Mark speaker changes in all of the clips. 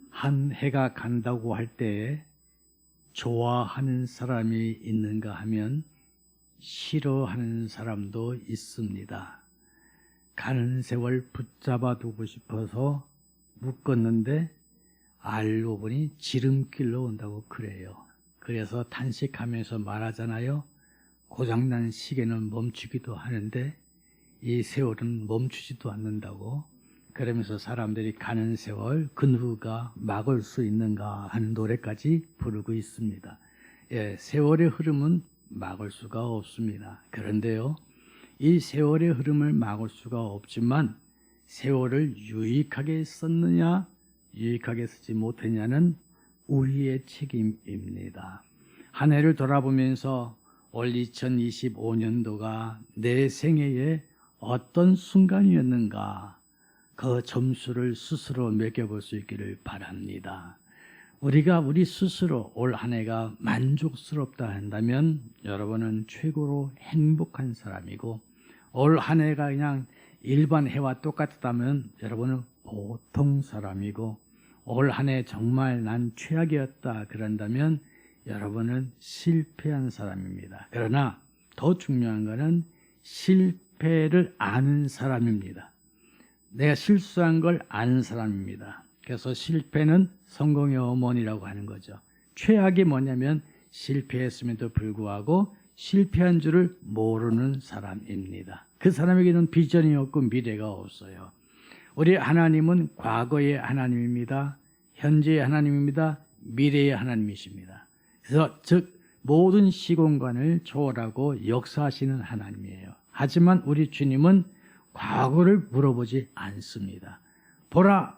Speaker 1: 한 해가 간다고 할 때 좋아하는 사람이 있는가 하면 싫어하는 사람도 있습니다. 가는 세월 붙잡아 두고 싶어서 묶었는데 알고 보니 지름길로 온다고 그래요. 그래서 탄식하면서 말하잖아요. 고장난 시계는 멈추기도 하는데 이 세월은 멈추지도 않는다고. 그러면서 사람들이 가는 세월 그 누가 막을 수 있는가 하는 노래까지 부르고 있습니다. 세월의 흐름은 막을 수가 없습니다. 그런데요, 이 세월의 흐름을 막을 수가 없지만 세월을 유익하게 썼느냐 유익하게 쓰지 못했냐는 우리의 책임입니다. 한 해를 돌아보면서 올 2025년도가 내 생애의 어떤 순간이었는가, 그 점수를 스스로 매겨볼 수 있기를 바랍니다. 우리가 우리 스스로 올 한 해가 만족스럽다 한다면 여러분은 최고로 행복한 사람이고, 올 한 해가 그냥 일반 해와 똑같다면 여러분은 보통 사람이고, 올 한 해 정말 난 최악이었다 그런다면 여러분은 실패한 사람입니다. 그러나 더 중요한 것은 실패를 아는 사람입니다. 내가 실수한 걸 아는 사람입니다. 그래서 실패는 성공의 어머니라고 하는 거죠. 최악이 뭐냐면 실패했음에도 불구하고 실패한 줄을 모르는 사람입니다. 그 사람에게는 비전이 없고 미래가 없어요. 우리 하나님은 과거의 하나님입니다. 현재의 하나님입니다. 미래의 하나님이십니다. 그래서 즉 모든 시공간을 초월하고 역사하시는 하나님이에요. 하지만 우리 주님은 과거를 물어보지 않습니다. 보라,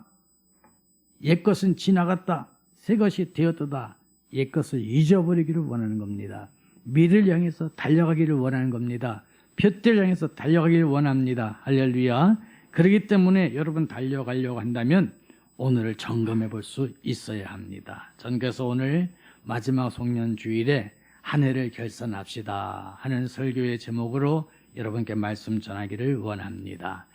Speaker 1: 옛것은 지나갔다, 새것이 되었도다. 옛것을 잊어버리기를 원하는 겁니다. 미래를 향해서 달려가기를 원하는 겁니다. 표대를 향해서 달려가기를 원합니다. 할렐루야. 그렇기 때문에 여러분 달려가려고 한다면 오늘을 점검해 볼 수 있어야 합니다. 전 그래서 오늘 마지막 송년주일에 한 해를 결산합시다 하는 설교의 제목으로 여러분께 말씀 전하기를 원합니다.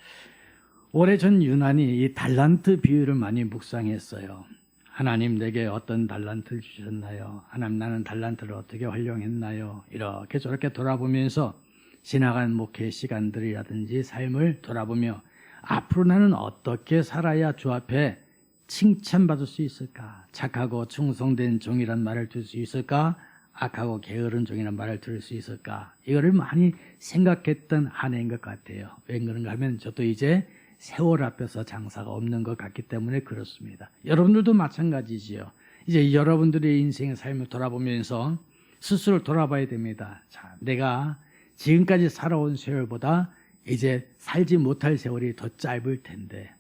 Speaker 1: 오래전 유난히 이 달란트 비유를 많이 묵상했어요. 하나님 내게 어떤 달란트를 주셨나요? 하나님 나는 달란트를 어떻게 활용했나요? 이렇게 저렇게 돌아보면서 지나간 목회 시간들이라든지 삶을 돌아보며 앞으로 나는 어떻게 살아야 주 앞에 칭찬받을 수 있을까? 착하고 충성된 종이란 말을 들을 수 있을까? 악하고 게으른 종이란 말을 들을 수 있을까? 이거를 많이 생각했던 한 해인 것 같아요. 왜 그런가 하면 저도 이제 세월 앞에서 장사가 없는 것 같기 때문에 그렇습니다. 여러분들도 마찬가지지요. 이제 여러분들의 인생의 삶을 돌아보면서 스스로 돌아봐야 됩니다. 자, 내가 지금까지 살아온 세월보다 이제 살지 못할 세월이 더 짧을 텐데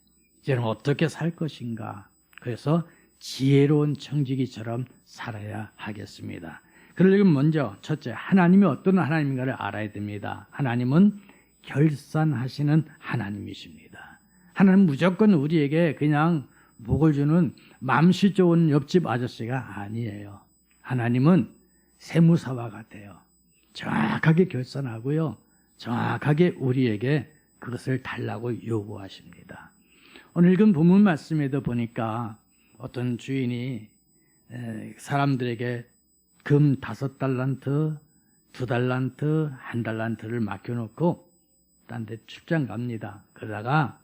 Speaker 1: 이제는 어떻게 살 것인가. 그래서 지혜로운 청지기처럼 살아야 하겠습니다. 그러려면 먼저 첫째, 하나님이 어떤 하나님인가를 알아야 됩니다. 하나님은 결산하시는 하나님이십니다. 하나님은 무조건 우리에게 그냥 복을 주는 맘씨 좋은 옆집 아저씨가 아니에요. 하나님은 세무사와 같아요. 정확하게 결산하고요, 정확하게 우리에게 그것을 달라고 요구하십니다. 오늘 읽은 본문 말씀에도 보니까 어떤 주인이 사람들에게 금 5달란트, 2달란트, 1달란트를 맡겨놓고 딴 데 출장 갑니다. 그러다가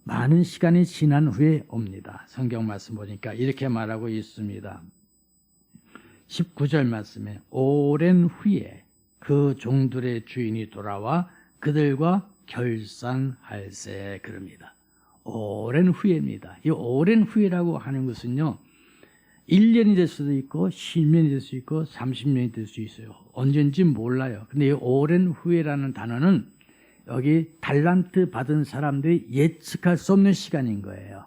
Speaker 1: 많은 시간이 지난 후에 옵니다. 성경 말씀 보니까 이렇게 말하고 있습니다. 19절 말씀에 오랜 후에 그 종들의 주인이 돌아와 그들과 결산할세 그럽니다. 오랜 후에입니다. 이 오랜 후에라고 하는 것은요, 1년이 될 수도 있고 10년이 될 수 있고 30년이 될 수 있어요. 언젠지 몰라요. 근데 이 오랜 후에라는 단어는 여기 달란트 받은 사람들이 예측할 수 없는 시간인 거예요.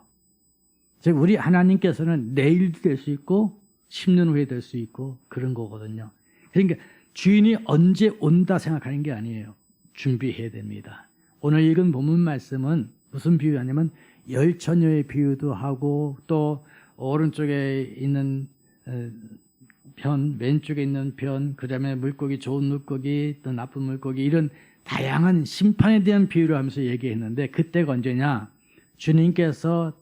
Speaker 1: 즉 우리 하나님께서는 내일도 될 수 있고 10년 후에 될 수 있고 그런 거거든요. 그러니까 주인이 언제 온다 생각하는 게 아니에요. 준비해야 됩니다. 오늘 읽은 본문 말씀은 무슨 비유냐면 열처녀의 비유도 하고 또 오른쪽에 있는 편, 왼쪽에 있는 편, 그 다음에 물고기, 좋은 물고기, 또 나쁜 물고기, 이런 다양한 심판에 대한 비유를 하면서 얘기했는데 그때가 언제냐? 주님께서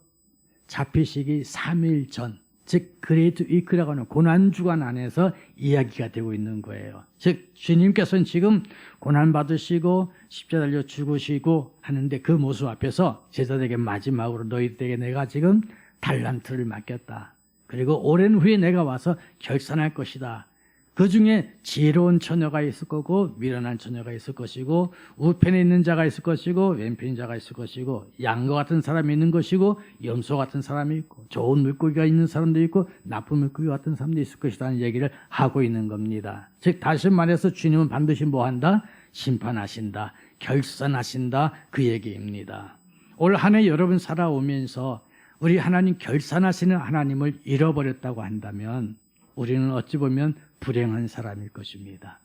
Speaker 1: 잡히시기 3일 전, 즉 그레이트 위크라고 하는 고난주간 안에서 이야기가 되고 있는 거예요. 즉 주님께서는 지금 고난받으시고 십자가 달려 죽으시고 하는데 그 모습 앞에서 제자들에게 마지막으로 너희들에게 내가 지금 달란트를 맡겼다. 그리고 오랜 후에 내가 와서 결산할 것이다. 그 중에 지혜로운 처녀가 있을 거고 미련한 처녀가 있을 것이고 우편에 있는 자가 있을 것이고 왼편에 있는 자가 있을 것이고 양과 같은 사람이 있는 것이고 염소 같은 사람이 있고 좋은 물고기가 있는 사람도 있고 나쁜 물고기 같은 사람도 있을 것이라는 얘기를 하고 있는 겁니다. 즉 다시 말해서 주님은 반드시 뭐한다? 심판하신다. 결산하신다. 그 얘기입니다. 올 한 해 여러분 살아오면서 우리 하나님 결산하시는 하나님을 잃어버렸다고 한다면 우리는 어찌 보면 불행한 사람일 것입니다.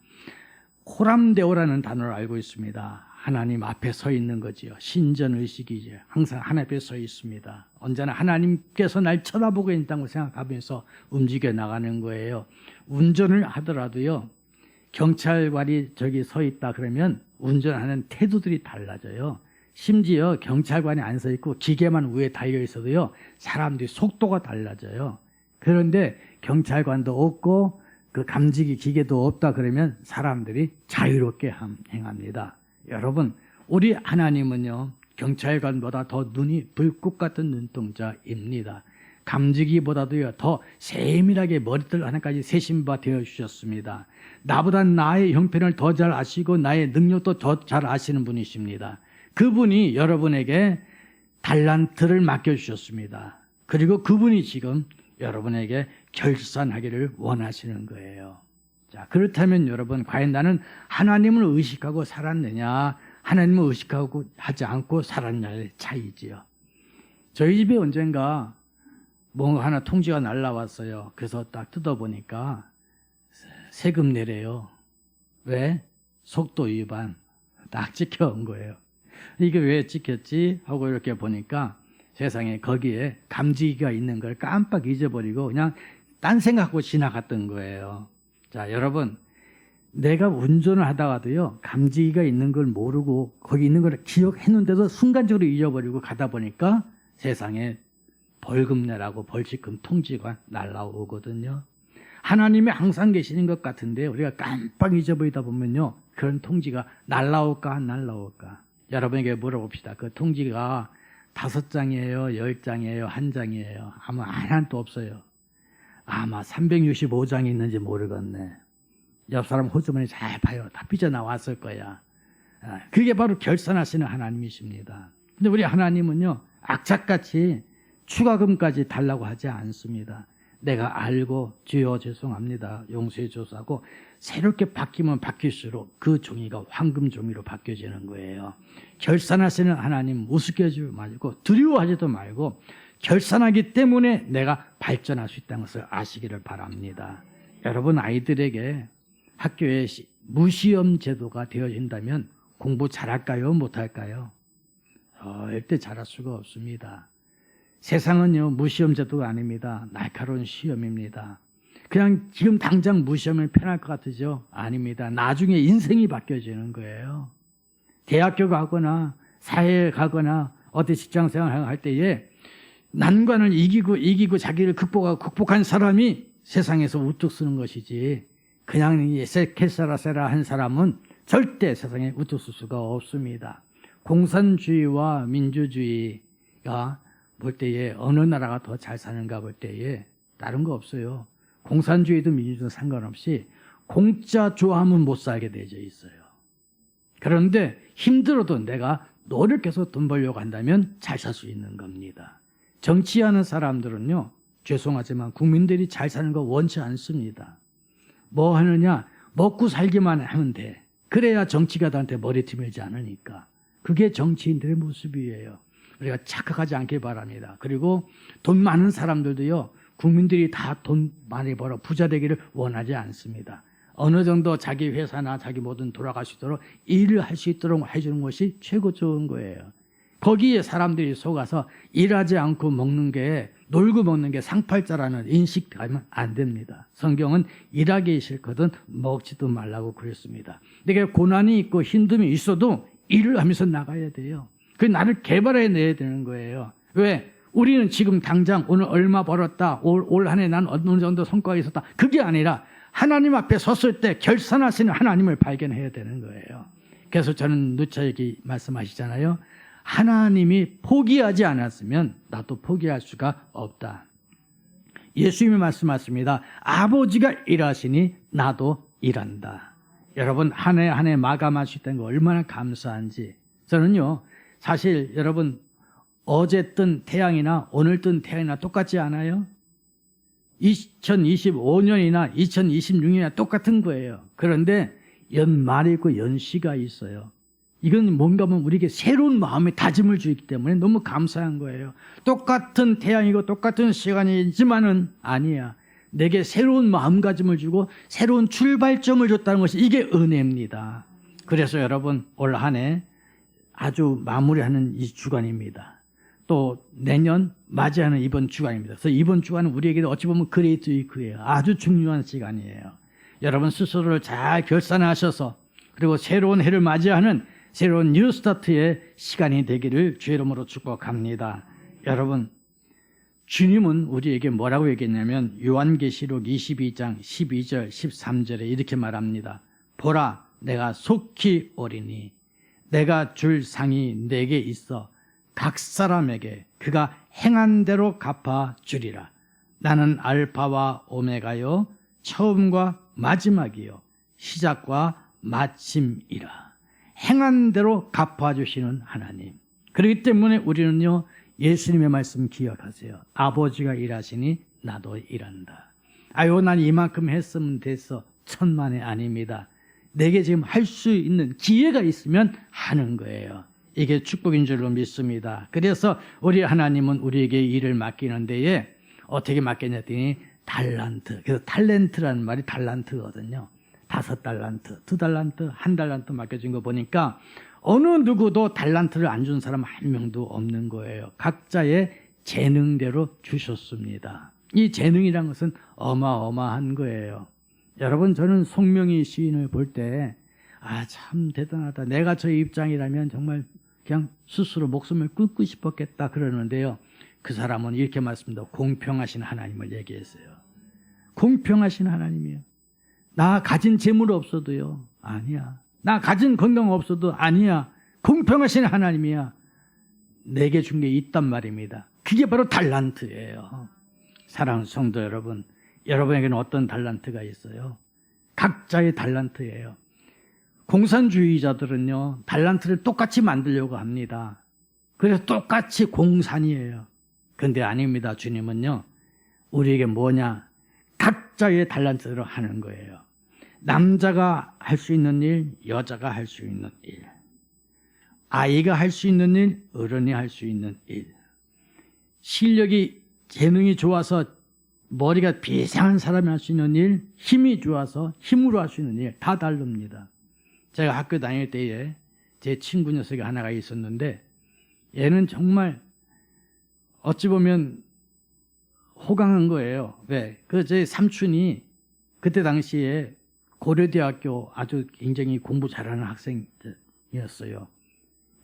Speaker 1: 호람데오라는 단어를 알고 있습니다. 하나님 앞에 서 있는 거지요. 신전의식이죠. 항상 하나님 앞에 서 있습니다. 언제나 하나님께서 날 쳐다보고 있다고 생각하면서 움직여 나가는 거예요. 운전을 하더라도요. 경찰관이 저기 서 있다 그러면 운전하는 태도들이 달라져요. 심지어 경찰관이 안 서 있고 기계만 위에 달려 있어도요. 사람들이 속도가 달라져요. 그런데 경찰관도 없고 그 감지기 기계도 없다 그러면 사람들이 자유롭게 행합니다. 여러분, 우리 하나님은요. 경찰관보다 더 눈이 불꽃 같은 눈동자입니다. 감지기보다도요. 더 세밀하게 머리털 하나까지 세신 바 되어 주셨습니다. 나보다 나의 형편을 더 잘 아시고 나의 능력도 더 잘 아시는 분이십니다. 그분이 여러분에게 달란트를 맡겨주셨습니다. 그리고 그분이 지금 여러분에게 결산하기를 원하시는 거예요. 자, 그렇다면 여러분, 과연 나는 하나님을 의식하고 살았느냐, 하나님을 의식하고 하지 않고 살았냐의 차이지요. 저희 집에 언젠가 뭔가 하나 통지가 날라왔어요. 그래서 딱 뜯어보니까 세금 내래요. 왜? 속도 위반. 딱 찍혀온 거예요. 이게 왜 찍혔지? 하고 이렇게 보니까 세상에 거기에 감지기가 있는 걸 깜빡 잊어버리고 그냥 딴 생각하고 지나갔던 거예요. 자, 여러분, 내가 운전을 하다가도요, 감지기가 있는 걸 모르고 거기 있는 걸 기억했는데도 순간적으로 잊어버리고 가다 보니까 세상에 벌금 내라고 벌칙금 통지가 날라오거든요. 하나님이 항상 계시는 것 같은데 우리가 깜빡 잊어버리다 보면요, 그런 통지가 날라올까 안 날라올까? 여러분에게 물어봅시다. 그 통지가 5장이에요, 10장이에요, 1장이에요? 아마 하나도 없어요. 아마 365장이 있는지 모르겠네. 옆 사람 호주머니 잘 봐요. 다 삐져나왔을 거야. 그게 바로 결산하시는 하나님이십니다. 근데 우리 하나님은요, 악착같이 추가금까지 달라고 하지 않습니다. 내가 알고 주여 죄송합니다, 용서해 줘서 하고 새롭게 바뀌면 바뀔수록 그 종이가 황금 종이로 바뀌어지는 거예요. 결산하시는 하나님 우습게 하지 말고 두려워하지도 말고 결산하기 때문에 내가 발전할 수 있다는 것을 아시기를 바랍니다. 여러분, 아이들에게 학교에 무시험 제도가 되어진다면 공부 잘할까요? 못할까요? 절대 잘할 수가 없습니다. 세상은요, 무시험 제도가 아닙니다. 날카로운 시험입니다. 그냥 지금 당장 무시험을 편할 것 같으죠? 아닙니다. 나중에 인생이 바뀌어지는 거예요. 대학교 가거나 사회에 가거나 어디 직장생활 할 때에 난관을 이기고 자기를 극복한 사람이 세상에서 우뚝 서는 것이지, 그냥 캐사라세라 한 사람은 절대 세상에 우뚝 설 수가 없습니다. 공산주의와 민주주의가 볼 때에 어느 나라가 더 잘 사는가 볼 때에 다른 거 없어요. 공산주의도 민주주의도 상관없이 공짜 좋아하면 못 살게 되어 있어요. 그런데 힘들어도 내가 노력해서 돈 벌려고 한다면 잘 살 수 있는 겁니다. 정치하는 사람들은요, 죄송하지만 국민들이 잘 사는 거 원치 않습니다. 뭐 하느냐? 먹고 살기만 하면 돼. 그래야 정치가들한테 머리 튀밀지 않으니까. 그게 정치인들의 모습이에요. 우리가 착각하지 않길 바랍니다. 그리고 돈 많은 사람들도요, 국민들이 다 돈 많이 벌어 부자 되기를 원하지 않습니다. 어느 정도 자기 회사나 자기 뭐든 돌아갈 수 있도록 일을 할 수 있도록 해주는 것이 최고 좋은 거예요. 거기에 사람들이 속아서 일하지 않고 먹는 게, 놀고 먹는 게 상팔자라는 인식하면 안 됩니다. 성경은 일하기 싫거든 먹지도 말라고 그랬습니다. 내가 고난이 있고 힘듦이 있어도 일을 하면서 나가야 돼요. 그 나를 개발해내야 되는 거예요. 왜? 우리는 지금 당장 오늘 얼마 벌었다, 올 한 해 난 어느 정도 성과가 있었다, 그게 아니라 하나님 앞에 섰을 때 결산하시는 하나님을 발견해야 되는 거예요. 그래서 저는 누차에게 말씀하시잖아요. 하나님이 포기하지 않았으면 나도 포기할 수가 없다. 예수님이 말씀하십니다. 아버지가 일하시니 나도 일한다. 여러분, 한 해 한 해 마감할 수 있다는 거 얼마나 감사한지. 저는요, 사실 여러분, 어제 뜬 태양이나 오늘 뜬 태양이나 똑같지 않아요? 2025년이나 2026년이나 똑같은 거예요. 그런데 연말이 있고 연시가 있어요. 이건 뭔가 하면 우리에게 새로운 마음의 다짐을 주기 때문에 너무 감사한 거예요. 똑같은 태양이고 똑같은 시간이지만은 아니야. 내게 새로운 마음가짐을 주고 새로운 출발점을 줬다는 것이 이게 은혜입니다. 그래서 여러분, 올 한 해 아주 마무리하는 이 주간입니다. 또 내년 맞이하는 이번 주간입니다. 그래서 이번 주간은 우리에게 어찌 보면 그레이트 위크예요. 아주 중요한 시간이에요. 여러분 스스로를 잘 결산하셔서 그리고 새로운 해를 맞이하는 새로운 뉴 스타트의 시간이 되기를 주의 이름으로 축복합니다. 여러분, 주님은 우리에게 뭐라고 얘기했냐면 요한계시록 22장 12절 13절에 이렇게 말합니다. 보라, 내가 속히 오리니 내가 줄 상이 내게 있어 각 사람에게 그가 행한 대로 갚아 주리라. 나는 알파와 오메가요 처음과 마지막이요 시작과 마침이라. 행한 대로 갚아주시는 하나님. 그렇기 때문에 우리는요, 예수님의 말씀 기억하세요. 아버지가 일하시니 나도 일한다. 아유, 난 이만큼 했으면 됐어. 천만에 아닙니다. 내게 지금 할 수 있는 기회가 있으면 하는 거예요. 이게 축복인 줄로 믿습니다. 그래서 우리 하나님은 우리에게 일을 맡기는 데에 어떻게 맡겼냐 했더니 달란트. 그래서 탤런트라는 말이 달란트거든요. 5달란트, 2달란트, 1달란트 맡겨진 거 보니까 어느 누구도 달란트를 안 준 사람 한 명도 없는 거예요. 각자의 재능대로 주셨습니다. 이 재능이란 것은 어마어마한 거예요. 여러분, 저는 송명희 시인을 볼 때 참 대단하다. 내가 저 입장이라면 정말 그냥 스스로 목숨을 끊고 싶었겠다 그러는데요. 그 사람은 이렇게 말씀합니다. 공평하신 하나님을 얘기했어요. 공평하신 하나님이에요. 나 가진 재물 없어도요. 아니야. 나 가진 건강 없어도 아니야. 공평하신 하나님이야. 내게 준 게 있단 말입니다. 그게 바로 달란트예요. 사랑하는 성도 여러분, 여러분에게는 어떤 달란트가 있어요? 각자의 달란트예요. 공산주의자들은요, 달란트를 똑같이 만들려고 합니다. 그래서 똑같이 공산이에요. 그런데 아닙니다. 주님은요, 우리에게 뭐냐? 각자의 달란트로 하는 거예요. 남자가 할 수 있는 일, 여자가 할 수 있는 일, 아이가 할 수 있는 일, 어른이 할 수 있는 일, 실력이, 재능이 좋아서 머리가 비상한 사람이 할 수 있는 일, 힘이 좋아서 힘으로 할 수 있는 일, 다 다릅니다. 제가 학교 다닐 때에 제 친구 녀석이 하나가 있었는데 얘는 정말 어찌 보면 호강한 거예요. 왜? 제 삼촌이 그때 당시에 고려대학교 아주 굉장히 공부 잘하는 학생이었어요.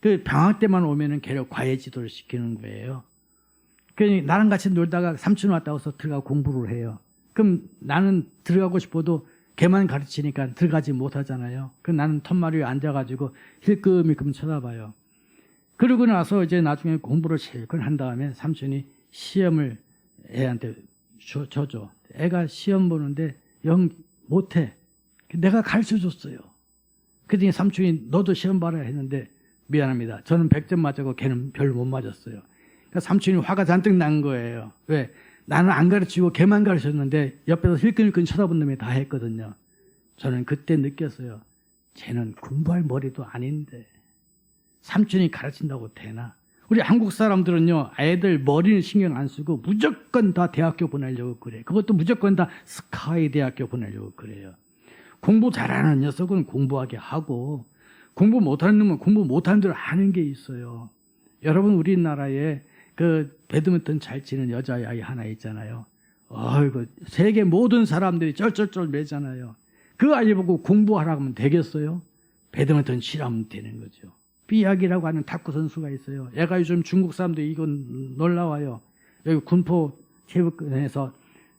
Speaker 1: 그 방학 때만 오면은 걔를 과외 지도를 시키는 거예요. 그러니까 나랑 같이 놀다가 삼촌 왔다고 해서 들어가 공부를 해요. 그럼 나는 들어가고 싶어도 걔만 가르치니까 들어가지 못하잖아요. 그럼 나는 턴마루에 앉아가지고 힐끔힐끔 쳐다봐요. 그러고 나서 이제 나중에 공부를 실컷 한 다음에 삼촌이 시험을 애한테 줘줘. 애가 시험 보는데 영 못해. 내가 가르쳐줬어요. 그랬더니 삼촌이 너도 시험 봐라 했는데 미안합니다. 저는 100점 맞았고 걔는 별로 못 맞았어요. 그러니까 삼촌이 화가 잔뜩 난 거예요. 왜? 나는 안 가르치고 걔만 가르쳤는데 옆에서 힐끔힐끔 쳐다본 놈이 다 했거든요. 저는 그때 느꼈어요. 쟤는 공부할 머리도 아닌데 삼촌이 가르친다고 되나? 우리 한국 사람들은요, 애들 머리는 신경 안 쓰고 무조건 다 대학교 보내려고 그래. 그것도 무조건 다 스카이 대학교 보내려고 그래요. 공부 잘하는 녀석은 공부하게 하고 공부 못하는 놈은 공부 못하는 대로 하는 게 있어요. 여러분, 우리나라에 그 배드민턴 잘 치는 여자아이 하나 있잖아요. 어이구, 세계 모든 사람들이 쩔쩔쩔 매잖아요. 그 아이 보고 공부하라고 하면 되겠어요? 배드민턴 치라면 되는 거죠. 삐약이라고 하는 탁구 선수가 있어요. 얘가 요즘 중국 사람도 이건 놀라워요. 여기 군포 체육관에서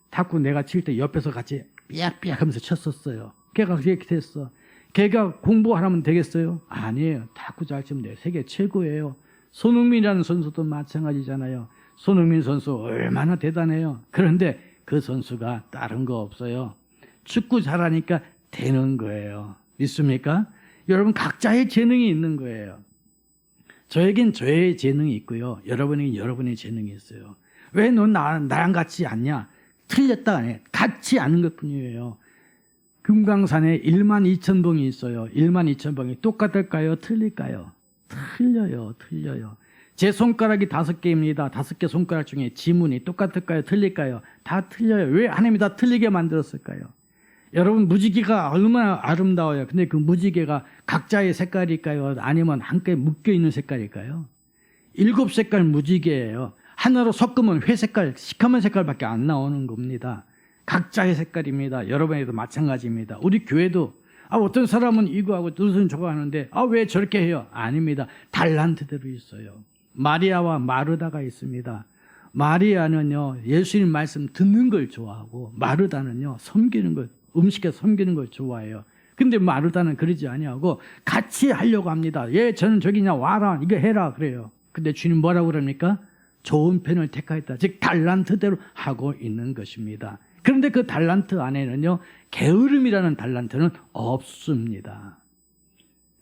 Speaker 1: 탁구 내가 칠 때 옆에서 같이 삐약삐약 하면서 쳤었어요. 걔가 그렇게 됐어. 걔가 공부하면 되겠어요? 아니에요. 탁구 잘 치면 돼요. 세계 최고예요. 손흥민이라는 선수도 마찬가지잖아요. 손흥민 선수 얼마나 대단해요. 그런데 그 선수가 다른 거 없어요. 축구 잘하니까 되는 거예요. 믿습니까? 여러분 각자의 재능이 있는 거예요. 저에겐 저의 재능이 있고요. 여러분에겐 여러분의 재능이 있어요. 왜 넌 나랑 같이 않냐? 틀렸다 안 해. 같이 아는 것뿐이에요. 금강산에 12,000봉이 있어요. 12,000봉이 똑같을까요? 틀릴까요? 틀려요. 제 손가락이 5개입니다. 5개 손가락 중에 지문이 똑같을까요? 틀릴까요? 다 틀려요. 왜 하나님이 다 틀리게 만들었을까요? 여러분 무지개가 얼마나 아름다워요. 근데 그 무지개가 각자의 색깔일까요? 아니면 함께 묶여있는 색깔일까요? 7색깔 무지개예요. 하나로 섞으면 회색깔, 시커먼 색깔밖에 안 나오는 겁니다. 각자의 색깔입니다. 여러분에도 마찬가지입니다. 우리 교회도 어떤 사람은 이거하고 어떤 저거 하는데 왜 저렇게 해요? 아닙니다. 달란트대로 있어요. 마리아와 마르다가 있습니다. 마리아는요 예수님 말씀 듣는 걸 좋아하고 마르다는요 섬기는 걸, 음식에 섬기는 걸 좋아해요. 근데 마르다는 그러지 아니하고 같이 하려고 합니다. 저는 저기냐 와라 이거 해라 그래요. 근데 주님 뭐라고 그럽니까? 좋은 편을 택하였다. 즉 달란트대로 하고 있는 것입니다. 그런데 그 달란트 안에는요 게으름이라는 달란트는 없습니다.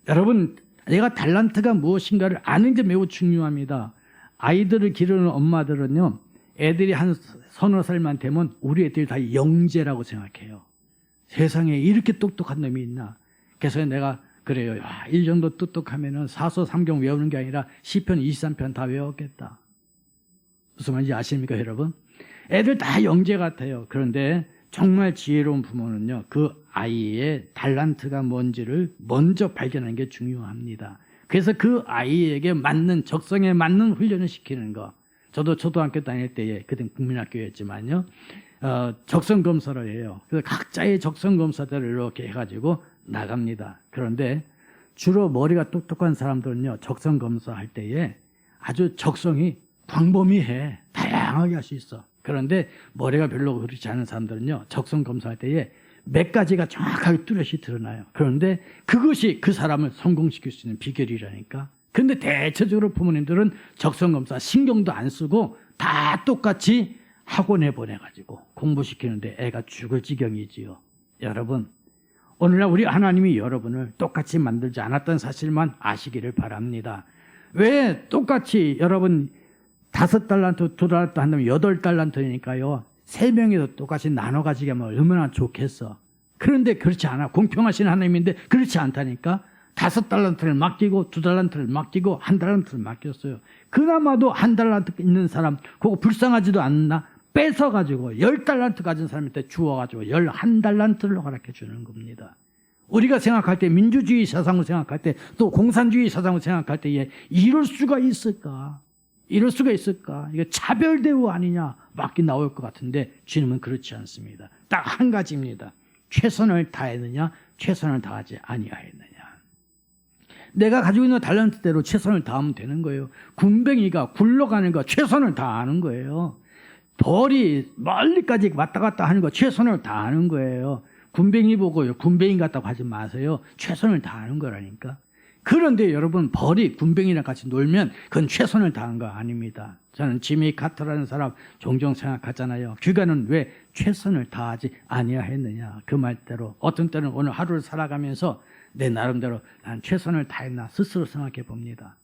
Speaker 1: 여러분 내가 달란트가 무엇인가를 아는 게 매우 중요합니다. 아이들을 기르는 엄마들은요 애들이 한 서너 살만 되면 우리 애들이 다 영재라고 생각해요. 세상에 이렇게 똑똑한 놈이 있나. 그래서 내가 그래요. 이 정도 똑똑하면은 사서 삼경 외우는 게 아니라 시편 23편 다 외웠겠다. 무슨 말인지 아십니까 여러분? 애들 다 영재 같아요. 그런데 정말 지혜로운 부모는요 그 아이의 달란트가 뭔지를 먼저 발견하는 게 중요합니다. 그래서 그 아이에게 맞는 적성에 맞는 훈련을 시키는 거. 저도 초등학교 다닐 때에 그땐 국민학교였지만요 적성 검사를 해요. 그래서 각자의 적성 검사들을 이렇게 해가지고 나갑니다. 그런데 주로 머리가 똑똑한 사람들은요 적성 검사할 때에 아주 적성이 광범위해. 다양하게 할 수 있어. 그런데 머리가 별로 그렇지 않은 사람들은요 적성 검사할 때에 몇 가지가 정확하게 뚜렷이 드러나요. 그런데 그것이 그 사람을 성공시킬 수 있는 비결이라니까. 그런데 대체적으로 부모님들은 적성 검사 신경도 안 쓰고 다 똑같이 학원에 보내가지고 공부시키는데 애가 죽을 지경이지요. 여러분 오늘날 우리 하나님이 여러분을 똑같이 만들지 않았던 사실만 아시기를 바랍니다. 왜 똑같이 여러분 5달란트, 2달란트 한다면 8달란트니까요. 3명이서 똑같이 나눠 가지게 하면 얼마나 좋겠어. 그런데 그렇지 않아. 공평하신 하나님인데 그렇지 않다니까. 5달란트를 맡기고 2달란트를 맡기고 1달란트를 맡겼어요. 그나마도 1달란트 있는 사람 그거 불쌍하지도 않나? 뺏어가지고 10달란트 가진 사람한테 주어가지고 11달란트를 허락해 주는 겁니다. 우리가 생각할 때 민주주의 사상을 생각할 때 또 공산주의 사상을 생각할 때에 이럴 수가 있을까? 이럴 수가 있을까? 이게 차별 대우 아니냐? 맞게 나올 것 같은데 주님은 그렇지 않습니다. 딱 한 가지입니다. 최선을 다했느냐? 최선을 다하지 아니하였느냐? 내가 가지고 있는 달란트대로 최선을 다하면 되는 거예요. 군뱅이가 굴러가는 거 최선을 다하는 거예요. 벌이 멀리까지 왔다 갔다 하는 거 최선을 다하는 거예요. 군뱅이 보고요. 군뱅이 같다고 하지 마세요. 최선을 다하는 거라니까. 그런데 여러분 벌이 군뱅이랑 같이 놀면 그건 최선을 다한 거 아닙니다. 저는 지미 카터라는 사람 종종 생각하잖아요. 그가는 왜 최선을 다하지 아니하였느냐. 그 말대로 어떤 때는 오늘 하루를 살아가면서 내 나름대로 난 최선을 다했나 스스로 생각해 봅니다.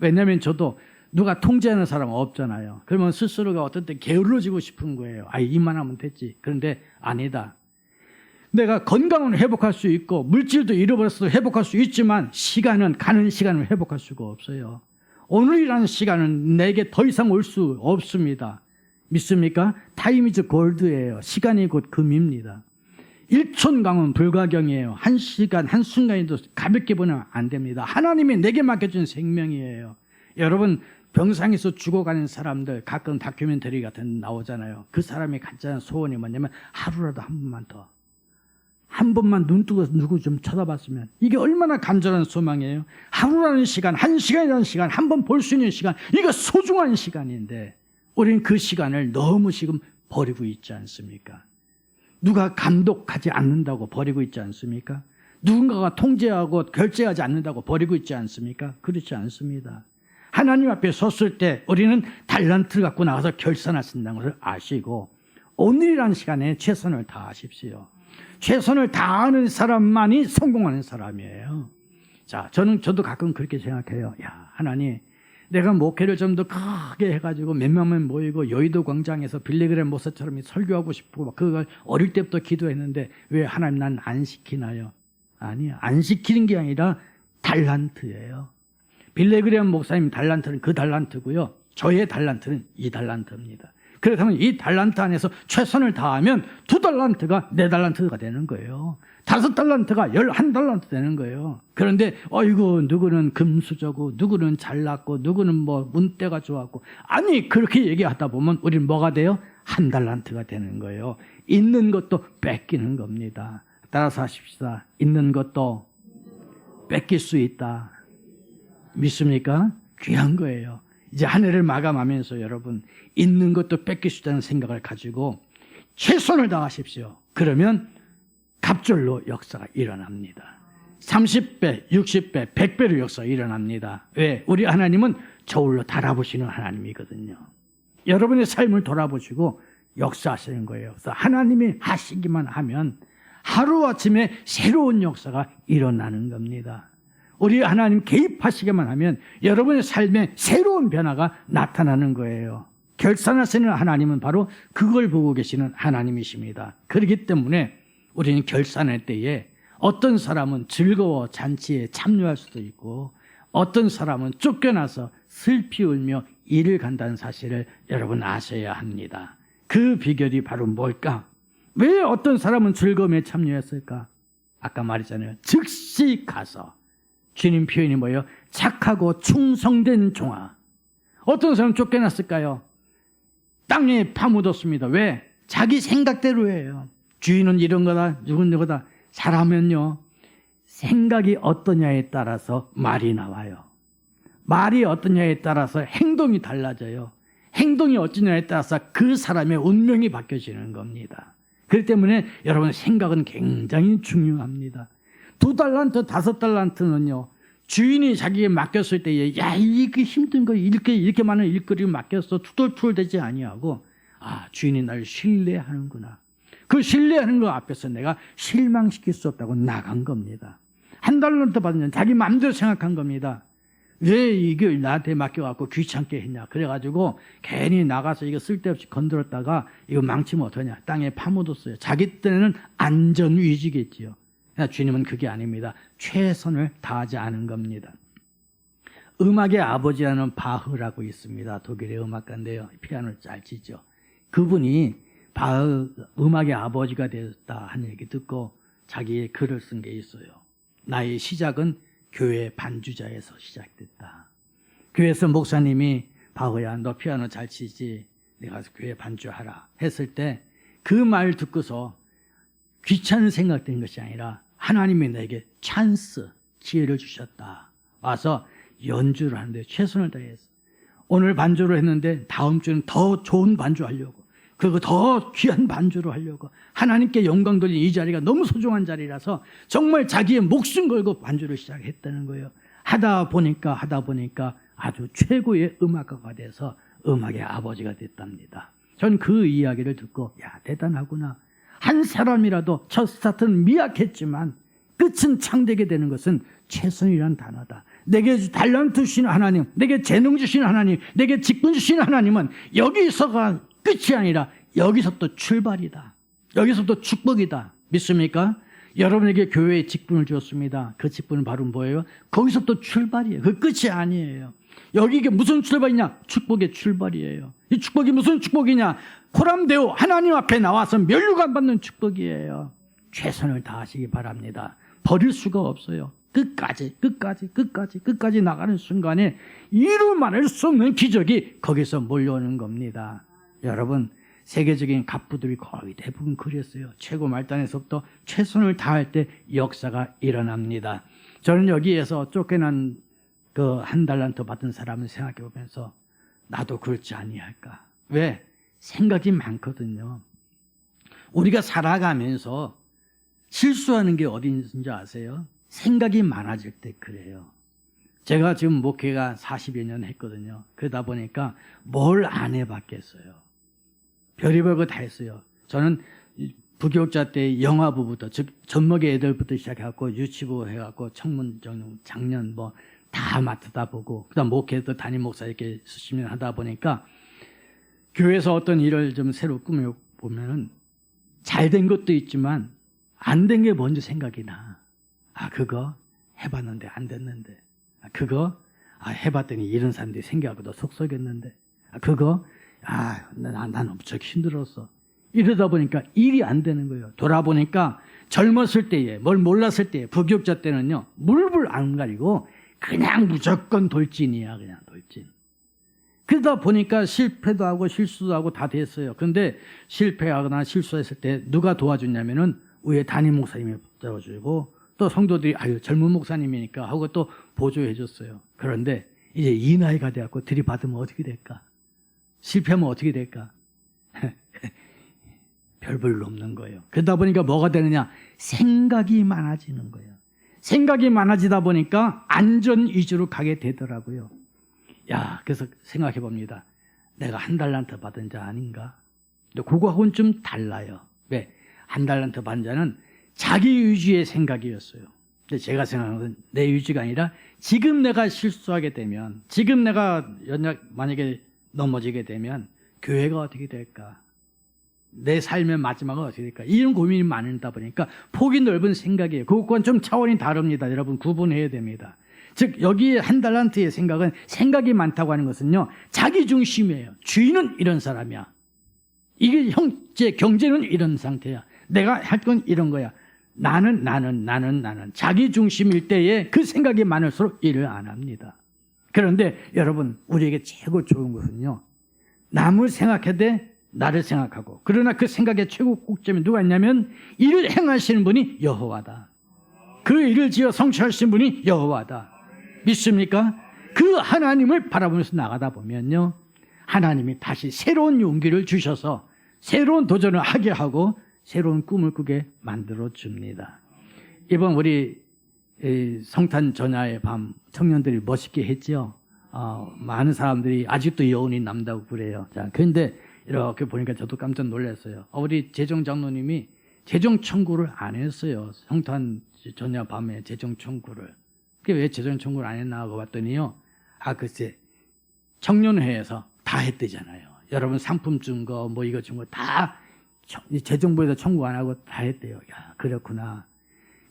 Speaker 1: 왜냐하면 저도 누가 통제하는 사람은 없잖아요. 그러면 스스로가 어떤 때 게을러지고 싶은 거예요. 이만하면 됐지. 그런데 아니다. 내가 건강은 회복할 수 있고 물질도 잃어버렸어도 회복할 수 있지만 시간은 가는 시간을 회복할 수가 없어요. 오늘이라는 시간은 내게 더 이상 올 수 없습니다. 믿습니까? 타임 이즈 골드예요. 시간이 곧 금입니다. 1촌강은 불가경이에요. 한 시간 한순간에도 가볍게 보면 안 됩니다. 하나님이 내게 맡겨준 생명이에요. 여러분 병상에서 죽어가는 사람들 가끔 다큐멘터리 같은 데 나오잖아요. 그 사람이 갖지 않은 소원이 뭐냐면 하루라도 한 번만 더 한 번만 눈 뜨고 누구 좀 쳐다봤으면, 이게 얼마나 간절한 소망이에요. 하루라는 시간, 한 시간이라는 시간, 한 번 볼 수 있는 시간, 이거 소중한 시간인데 우리는 그 시간을 너무 지금 버리고 있지 않습니까? 누가 감독하지 않는다고 버리고 있지 않습니까? 누군가가 통제하고 결제하지 않는다고 버리고 있지 않습니까? 그렇지 않습니다. 하나님 앞에 섰을 때 우리는 달란트를 갖고 나가서 결산을 쓴다는 것을 아시고 오늘이라는 시간에 최선을 다하십시오. 최선을 다하는 사람만이 성공하는 사람이에요. 자, 저도 가끔 그렇게 생각해요. 야, 하나님, 내가 목회를 좀 더 크게 해가지고 몇만 명 모이고 여의도 광장에서 빌리그램 목사처럼 설교하고 싶고 그걸 어릴 때부터 기도했는데 왜 하나님 난 안 시키나요? 아니요, 안 시키는 게 아니라 달란트예요. 빌리그램 목사님 달란트는 그 달란트고요, 저의 달란트는 이 달란트입니다. 그렇다면 이 달란트 안에서 최선을 다하면 2달란트가 4달란트가 되는 거예요. 5달란트가 11달란트 되는 거예요. 그런데 어이구, 누구는 금수저고 누구는 잘났고 누구는 뭐 문대가 좋았고, 아니 그렇게 얘기하다 보면 우리는 뭐가 돼요? 1달란트가 되는 거예요. 있는 것도 뺏기는 겁니다. 따라서 하십시다. 있는 것도 뺏길 수 있다. 믿습니까? 귀한 거예요. 이제 한 해를 마감하면서 여러분, 있는 것도 뺏길 수 있다는 생각을 가지고 최선을 다하십시오. 그러면 갑절로 역사가 일어납니다. 30배, 60배, 100배로 역사가 일어납니다. 왜? 우리 하나님은 저울로 달아보시는 하나님이거든요. 여러분의 삶을 돌아보시고 역사하시는 거예요. 그래서 하나님이 하시기만 하면 하루아침에 새로운 역사가 일어나는 겁니다. 우리 하나님 개입하시기만 하면 여러분의 삶에 새로운 변화가 나타나는 거예요. 결산하시는 하나님은 바로 그걸 보고 계시는 하나님이십니다. 그렇기 때문에 우리는 결산할 때에 어떤 사람은 즐거워 잔치에 참여할 수도 있고 어떤 사람은 쫓겨나서 슬피 울며 일을 간다는 사실을 여러분 아셔야 합니다. 그 비결이 바로 뭘까? 왜 어떤 사람은 즐거움에 참여했을까? 아까 말했잖아요. 즉시 가서. 주님 표현이 뭐예요? 착하고 충성된 종아. 어떤 사람 쫓겨났을까요? 땅에 파묻었습니다. 왜? 자기 생각대로 해요. 주인은 이런 거다, 누군 거다. 잘하면요, 생각이 어떠냐에 따라서 말이 나와요. 말이 어떠냐에 따라서 행동이 달라져요. 행동이 어떠냐에 따라서 그 사람의 운명이 바뀌어지는 겁니다. 그렇기 때문에 여러분, 생각은 굉장히 중요합니다. 2달란트, 5달란트는요, 주인이 자기에게 맡겼을 때에, 야, 이게 힘든 거, 이렇게 많은 일거리를 맡겼어. 투덜투덜 되지 아니하고, 아, 주인이 날 신뢰하는구나. 그 신뢰하는 거 앞에서 내가 실망시킬 수 없다고 나간 겁니다. 1달란트 받으면 자기 마음대로 생각한 겁니다. 왜 이걸 나한테 맡겨갖고 귀찮게 했냐. 그래가지고 괜히 나가서 이거 쓸데없이 건드렸다가 이거 망치면 어떠냐. 땅에 파묻었어요. 자기 때는 안전위지겠지요. 주님은 그게 아닙니다. 최선을 다하지 않은 겁니다. 음악의 아버지라는 바흐라고 있습니다. 독일의 음악가인데요. 피아노를 잘 치죠. 그분이 바흐 음악의 아버지가 되었다 하는 얘기 듣고 자기의 글을 쓴 게 있어요. 나의 시작은 교회 반주자에서 시작됐다. 교회에서 목사님이 바흐야, 너 피아노 잘 치지? 내가 가서 교회 반주하라 했을 때 그 말 듣고서 귀찮은 생각된 것이 아니라 하나님이 내게 찬스, 기회를 주셨다. 와서 연주를 하는데 최선을 다했어. 오늘 반주를 했는데 다음 주는 더 좋은 반주하려고, 그리고 더 귀한 반주를 하려고, 하나님께 영광 돌린 이 자리가 너무 소중한 자리라서 정말 자기의 목숨 걸고 반주를 시작했다는 거예요. 하다 보니까 아주 최고의 음악가가 돼서 음악의 아버지가 됐답니다. 전 그 이야기를 듣고, 야, 대단하구나. 한 사람이라도 첫 스타트는 미약했지만 끝은 창대게 되는 것은 최선이라는 단어다. 내게 달란트 주시는 하나님, 내게 재능 주시는 하나님, 내게 직분 주시는 하나님은 여기서가 끝이 아니라 여기서부터 출발이다. 여기서부터 축복이다. 믿습니까? 여러분에게 교회에 직분을 주었습니다. 그 직분은 바로 뭐예요? 거기서부터 출발이에요. 그 끝이 아니에요. 여기 이게 무슨 출발이냐? 축복의 출발이에요. 이 축복이 무슨 축복이냐? 코람데오 하나님 앞에 나와서 면류관 받는 축복이에요. 최선을 다하시기 바랍니다. 버릴 수가 없어요. 끝까지 나가는 순간에 이루 말할 수 없는 기적이 거기서 몰려오는 겁니다. 여러분, 세계적인 갑부들이 거의 대부분 그랬어요. 최고 말단에서부터 최선을 다할 때 역사가 일어납니다. 저는 여기에서 쫓겨난 그 한 달란트 받은 사람을 생각해 보면서 나도 그렇지 아니할까. 왜? 생각이 많거든요. 우리가 살아가면서 실수하는 게 어디 있는지 아세요? 생각이 많아질 때 그래요. 제가 지금 목회가 40여 년 했거든요. 그러다 보니까 뭘 안 해봤겠어요. 별의별 거 다 했어요. 저는 부교육자 때 영화부부터, 즉 젖먹이 애들부터 시작해갖고 유치부 해갖고 청문, 작년 뭐 다 맡다 보고, 그다음 목회도 담임 목사 이렇게 수십 년 하다 보니까 교회에서 어떤 일을 좀 새로 꾸며보면은 잘 된 것도 있지만 안 된 게 먼저 생각이 나. 아, 그거 해봤는데 안 됐는데. 아, 그거 해봤더니 이런 사람들이 생겨갖고 속 썩였는데. 아, 그거 난 엄청 힘들었어. 이러다 보니까 일이 안 되는 거예요. 돌아보니까 젊었을 때에, 뭘 몰랐을 때에, 부교육자 때는요, 물불 안 가리고 그냥 무조건 돌진이야. 그냥 돌진. 그러다 보니까 실패도 하고 실수도 하고 다 됐어요. 그런데 실패하거나 실수했을 때 누가 도와주냐면은 위에 담임 목사님이 붙잡아주고, 또 성도들이 젊은 목사님이니까 하고 또 보조해 줬어요. 그런데 이제 이 나이가 돼갖고 들이받으면 어떻게 될까? 실패하면 어떻게 될까? 별볼로 없는 거예요. 그러다 보니까 뭐가 되느냐? 생각이 많아지는 거예요. 생각이 많아지다 보니까 안전 위주로 가게 되더라고요. 그래서 생각해 봅니다. 내가 한 달란트 받은 자 아닌가? 근데 그거하고는 좀 달라요. 왜? 한 달란트 받은 자는 자기 위주의 생각이었어요. 근데 제가 생각하는 건 내 위주가 아니라 지금 내가 실수하게 되면, 지금 내가 만약에 넘어지게 되면 교회가 어떻게 될까? 내 삶의 마지막은 어떻게 될까? 이런 고민이 많다 보니까 폭이 넓은 생각이에요. 그것과는 좀 차원이 다릅니다. 여러분 구분해야 됩니다. 즉 여기에 한 달란트의 생각은, 생각이 많다고 하는 것은요, 자기 중심이에요. 주인은 이런 사람이야. 이게 형제 경제는 이런 상태야. 내가 할 건 이런 거야. 나는 자기 중심일 때에 그 생각이 많을수록 일을 안 합니다. 그런데 여러분, 우리에게 최고 좋은 것은요, 남을 생각해도 나를 생각하고, 그러나 그 생각의 최고 꼭점이 누가 있냐면 이를 행하시는 분이 여호와다. 그 일을 지어 성취하시는 분이 여호와다. 믿습니까? 그 하나님을 바라보면서 나가다 보면요, 하나님이 다시 새로운 용기를 주셔서 새로운 도전을 하게 하고 새로운 꿈을 꾸게 만들어 줍니다. 이번 우리 성탄 전야의 밤 청년들이 멋있게 했죠. 많은 사람들이 아직도 여운이 남다고 그래요. 자, 그런데 이렇게 보니까 저도 깜짝 놀랐어요. 우리 재정 장로님이 재정 청구를 안 했어요. 성탄 전야 밤에 재정 청구를. 그게 왜 재정 청구를 안 했나 하고 봤더니요, 글쎄 청년회에서 다 했대잖아요. 여러분 상품 준 거 뭐 이거 준 거 다 재정부에서 청구 안 하고 다 했대요. 그렇구나.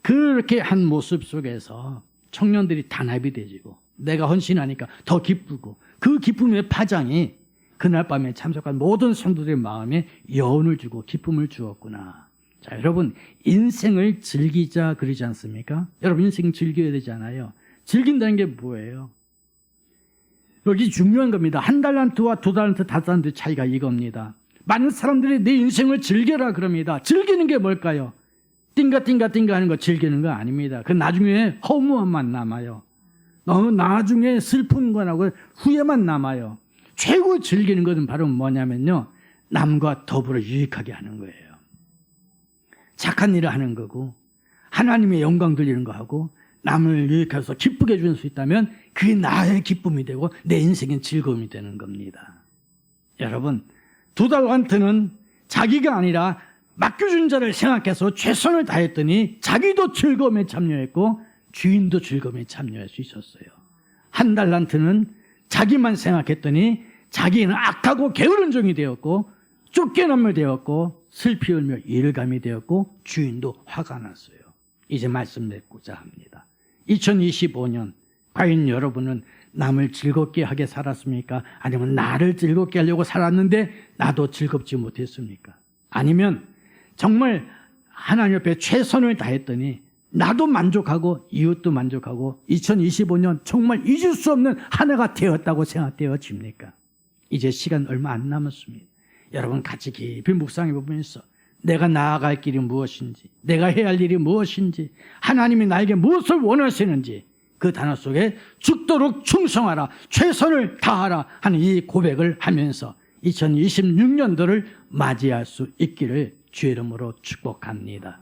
Speaker 1: 그렇게 한 모습 속에서 청년들이 단합이 되지고 내가 헌신하니까 더 기쁘고, 그 기쁨의 파장이 그날 밤에 참석한 모든 성도들의 마음에 여운을 주고 기쁨을 주었구나. 자, 여러분 인생을 즐기자 그러지 않습니까? 여러분 인생 즐겨야 되잖아요. 즐긴다는 게 뭐예요? 여기 중요한 겁니다. 한 달란트와 두 달란트, 다섯 달란트 차이가 이겁니다. 많은 사람들이 내 인생을 즐겨라 그럽니다. 즐기는 게 뭘까요? 띵가 하는 거 즐기는 거 아닙니다. 그 나중에 허무함만 남아요. 너무 나중에 슬픈 거라고 후회만 남아요. 최고 즐기는 것은 바로 뭐냐면요, 남과 더불어 유익하게 하는 거예요. 착한 일을 하는 거고, 하나님의 영광 돌리는 거 하고, 남을 유익해서 기쁘게 해줄 수 있다면 그게 나의 기쁨이 되고 내 인생의 즐거움이 되는 겁니다. 여러분, 두 달란트는 자기가 아니라 맡겨준 자를 생각해서 최선을 다했더니 자기도 즐거움에 참여했고 주인도 즐거움에 참여할 수 있었어요. 한 달란트는 자기만 생각했더니 자기는 악하고 게으른 종이 되었고 쫓겨남을 되었고 슬피 울며 일감이 되었고 주인도 화가 났어요. 이제 말씀 맺고자 합니다. 2025년 과연 여러분은 남을 즐겁게 하게 살았습니까? 아니면 나를 즐겁게 하려고 살았는데 나도 즐겁지 못했습니까? 아니면 정말 하나님 옆에 최선을 다했더니 나도 만족하고 이웃도 만족하고 2025년 정말 잊을 수 없는 한 해가 되었다고 생각되어집니까? 이제 시간 얼마 안 남았습니다. 여러분 같이 깊이 묵상해 보면서 내가 나아갈 길이 무엇인지, 내가 해야 할 일이 무엇인지, 하나님이 나에게 무엇을 원하시는지 그 단어 속에 죽도록 충성하라, 최선을 다하라 하는 이 고백을 하면서 2026년도를 맞이할 수 있기를 주의 이름으로 축복합니다.